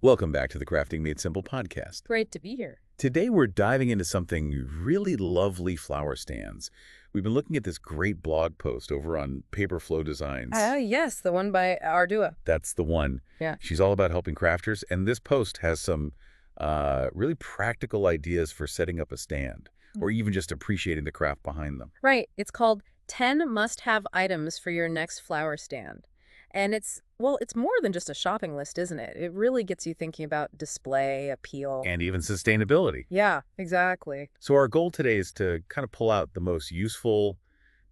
Welcome back to the Crafting Made Simple podcast. Great to be here. Today we're diving into something really lovely flower stands. We've been looking at this great blog post over on Paper Flow Designs. Yes, the one by Ardua. That's the one. Yeah. She's all about helping crafters, and this post has some really practical ideas for setting up a stand, or even just appreciating the craft behind them. Right. It's called 10 must-have items for your next flower stand. And it's more than just a shopping list, isn't it? It really gets you thinking about display, appeal. And even sustainability. Yeah, exactly. So our goal today is to kind of pull out the most useful,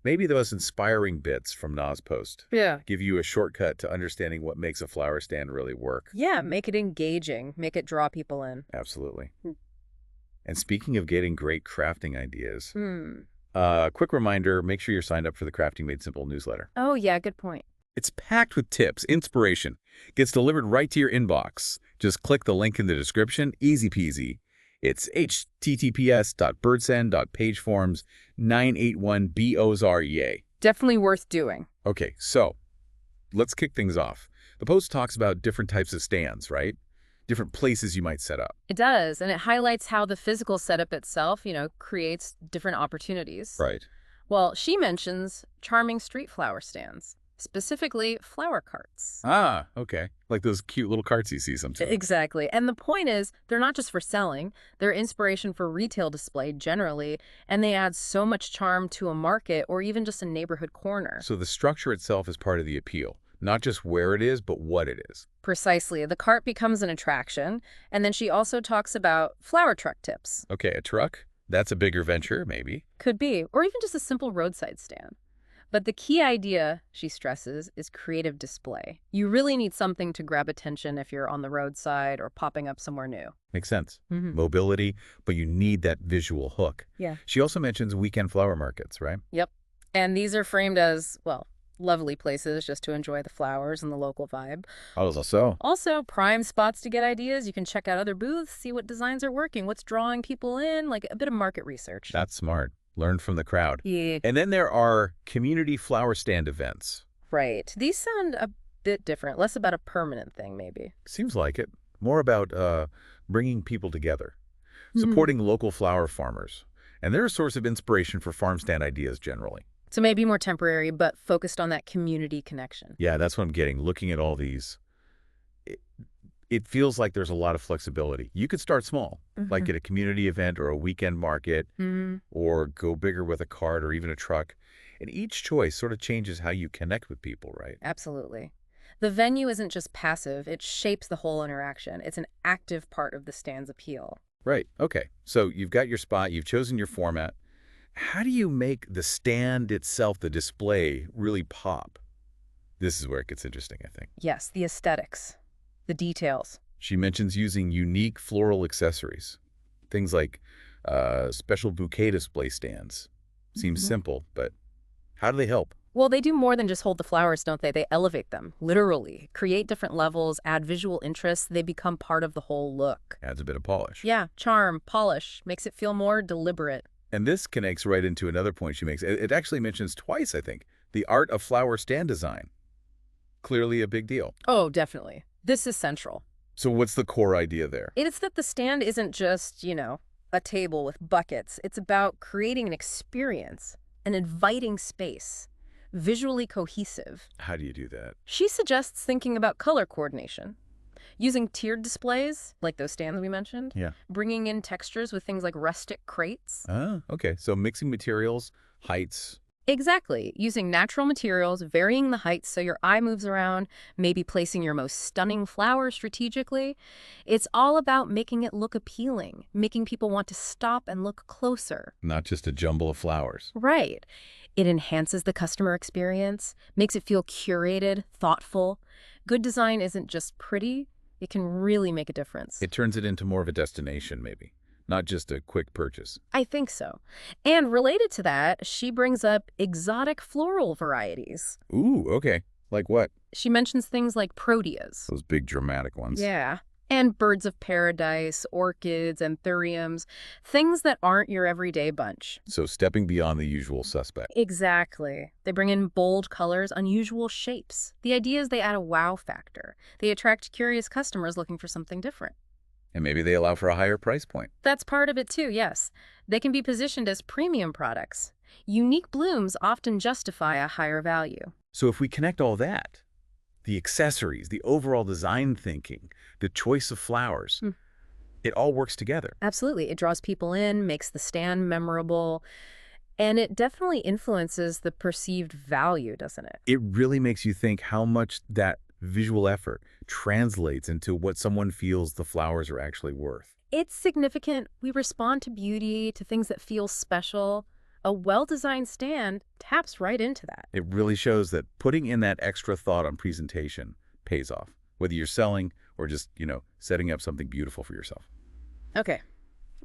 maybe the most inspiring bits from Na's post. Yeah. Give you a shortcut to understanding what makes a flower stand really work. Yeah, make it engaging. Make it draw people in. Absolutely. And speaking of getting great crafting ideas, Hmm. quick reminder, make sure you're signed up for the Crafting Made Simple newsletter. Oh, yeah, good point. It's packed with tips, inspiration, gets delivered right to your inbox. Just click the link in the description, easy peasy. It's https://birdsan.pageforms981bozrea. Definitely worth doing. Okay, so let's kick things off. The post talks about different types of stands, right? Different places you might set up. It does, and it highlights how the physical setup itself, creates different opportunities. Right. Well, she mentions charming street flower stands. Specifically, flower carts. Ah, okay. Like those cute little carts you see sometimes. Exactly. And the point is, they're not just for selling, they're inspiration for retail display generally, and they add so much charm to a market or even just a neighborhood corner. So the structure itself is part of the appeal, not just where it is, but what it is. Precisely. The cart becomes an attraction, and then she also talks about flower truck tips. Okay, a truck? That's a bigger venture, maybe. Could be, or even just a simple roadside stand. But the key idea, she stresses, is creative display. You really need something to grab attention if you're on the roadside or popping up somewhere new. Makes sense. Mm-hmm. Mobility, but you need that visual hook. Yeah. She also mentions weekend flower markets, right? Yep. And these are framed as, lovely places just to enjoy the flowers and the local vibe. Also. Also, prime spots to get ideas. You can check out other booths, see what designs are working, what's drawing people in, like a bit of market research. That's smart. Learn from the crowd. Yeah. And then there are community flower stand events. Right. These sound a bit different, less about a permanent thing, maybe. Seems like it. More about bringing people together, supporting local flower farmers. And they're a source of inspiration for farm stand ideas generally. So maybe more temporary, but focused on that community connection. Yeah, that's what I'm getting. Looking at all these, it feels like there's a lot of flexibility. You could start small, like at a community event or a weekend market, or go bigger with a cart or even a truck. And each choice sort of changes how you connect with people, right? Absolutely. The venue isn't just passive, it shapes the whole interaction. It's an active part of the stand's appeal. Right. Okay. So you've got your spot, you've chosen your format. How do you make the stand itself, the display, really pop? This is where it gets interesting, I think. Yes, the aesthetics, the details. She mentions using unique floral accessories, things like special bouquet display stands. Seems simple, but how do they help? Well, they do more than just hold the flowers, don't they? They elevate them, literally. Create different levels, add visual interest. They become part of the whole look. Adds a bit of polish. Yeah, charm, polish, makes it feel more deliberate. And this connects right into another point she makes. It actually mentions twice, I think, the art of flower stand design. Clearly a big deal. Oh, definitely. This is central. So what's the core idea there? It's that the stand isn't just, a table with buckets. It's about creating an experience, an inviting space, visually cohesive. How do you do that? She suggests thinking about color coordination. Using tiered displays, like those stands we mentioned. Yeah. Bringing in textures with things like rustic crates. Ah, okay. So mixing materials, heights. Exactly. Using natural materials, varying the heights so your eye moves around, maybe placing your most stunning flower strategically. It's all about making it look appealing, making people want to stop and look closer. Not just a jumble of flowers. Right. It enhances the customer experience, makes it feel curated, thoughtful. Good design isn't just pretty. It can really make a difference. It turns it into more of a destination, maybe, not just a quick purchase. I think so. And related to that, she brings up exotic floral varieties. Ooh, okay. Like what? She mentions things like proteas. Those big dramatic ones. Yeah. And birds of paradise, orchids, anthuriums, things that aren't your everyday bunch. So stepping beyond the usual suspect. Exactly. They bring in bold colors, unusual shapes. The idea is they add a wow factor. They attract curious customers looking for something different. And maybe they allow for a higher price point. That's part of it too, yes. They can be positioned as premium products. Unique blooms often justify a higher value. So if we connect all that, the accessories, the overall design thinking, the choice of flowers, it all works together. Absolutely. It draws people in, makes the stand memorable, and it definitely influences the perceived value, doesn't it? It really makes you think how much that visual effort translates into what someone feels the flowers are actually worth. It's significant. We respond to beauty, to things that feel special. A well-designed stand taps right into that. It really shows that putting in that extra thought on presentation pays off, whether you're selling or just, setting up something beautiful for yourself. Okay,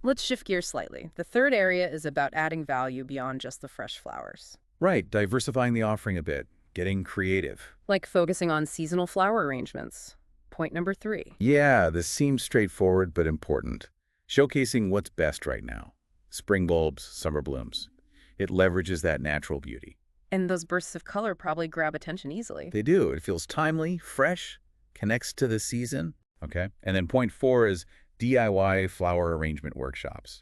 let's shift gears slightly. The third area is about adding value beyond just the fresh flowers. Right, diversifying the offering a bit, getting creative. Like focusing on seasonal flower arrangements. Point number 3. Yeah, this seems straightforward but important. Showcasing what's best right now. Spring bulbs, summer blooms. It leverages that natural beauty. And those bursts of color probably grab attention easily. They do. It feels timely, fresh, connects to the season. Okay. And then point 4 is DIY flower arrangement workshops.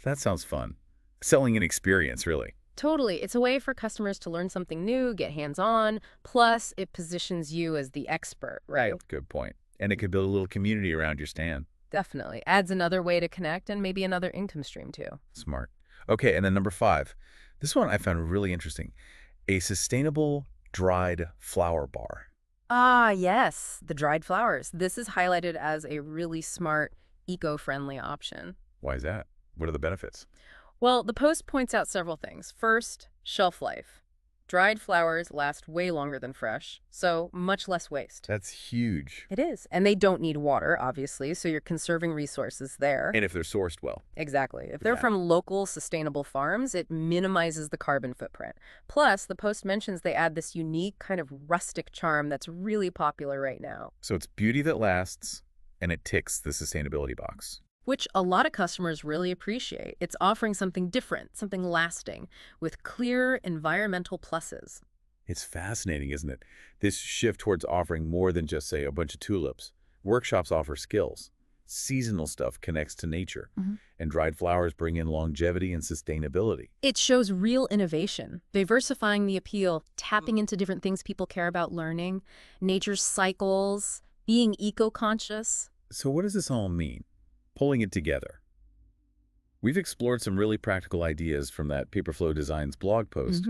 That sounds fun. Selling an experience, really. Totally. It's a way for customers to learn something new, get hands-on, plus it positions you as the expert, right? Good point. And it could build a little community around your stand. Definitely. Adds another way to connect and maybe another income stream too. Smart. Okay, and then number 5. This one I found really interesting. A sustainable dried flower bar. Ah, yes, the dried flowers. This is highlighted as a really smart, eco-friendly option. Why is that? What are the benefits? Well, the post points out several things. First, shelf life. Dried flowers last way longer than fresh, so much less waste. That's huge. It is. And they don't need water, obviously, so you're conserving resources there. And if they're sourced well. Exactly. If they're Yeah. from local, sustainable farms, it minimizes the carbon footprint. Plus, the post mentions they add this unique kind of rustic charm that's really popular right now, So it's beauty that lasts, and it ticks the sustainability box. which a lot of customers really appreciate. It's offering something different, something lasting, with clear environmental pluses. It's fascinating, isn't it? This shift towards offering more than just, say, a bunch of tulips. Workshops offer skills. Seasonal stuff connects to nature. And dried flowers bring in longevity and sustainability. It shows real innovation, diversifying the appeal, tapping into different things people care about learning, nature's cycles, being eco-conscious. So what does this all mean? Pulling it together. We've explored some really practical ideas from that Paperflow Designs blog post.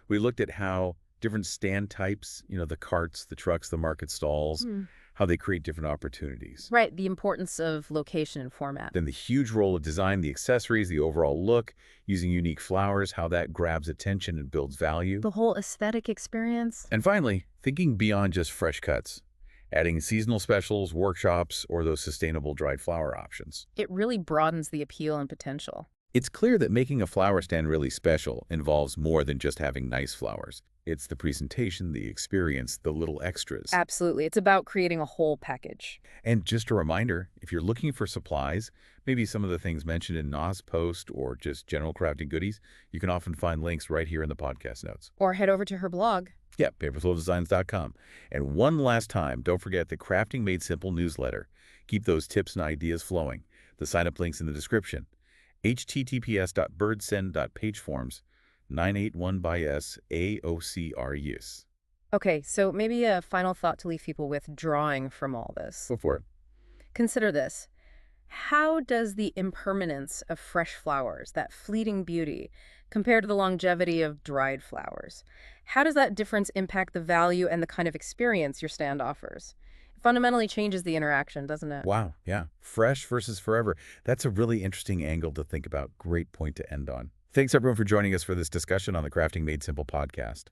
We looked at how different stand types, the carts, the trucks, the market stalls, how they create different opportunities. Right, the importance of location and format. Then the huge role of design, the accessories, the overall look, using unique flowers, how that grabs attention and builds value. The whole aesthetic experience. And finally, thinking beyond just fresh cuts, adding seasonal specials, workshops, or those sustainable dried flower options. It really broadens the appeal and potential. It's clear that making a flower stand really special involves more than just having nice flowers. It's the presentation, the experience, the little extras. Absolutely. It's about creating a whole package. And just a reminder, if you're looking for supplies, maybe some of the things mentioned in Na's post or just general crafting goodies, you can often find links right here in the podcast notes. Or head over to her blog. Yeah, paperflowdesigns.com. And one last time, don't forget the Crafting Made Simple newsletter. Keep those tips and ideas flowing. The sign-up link's in the description. https://birdsend.pageforms 981 by S AOCRUS. Okay, so maybe a final thought to leave people with drawing from all this. Go for it. Consider this. How does the impermanence of fresh flowers, that fleeting beauty, compare to the longevity of dried flowers? How does that difference impact the value and the kind of experience your stand offers? It fundamentally changes the interaction, doesn't it? Wow, yeah. Fresh versus forever. That's a really interesting angle to think about. Great point to end on. Thanks, everyone, for joining us for this discussion on the Crafting Made Simple podcast.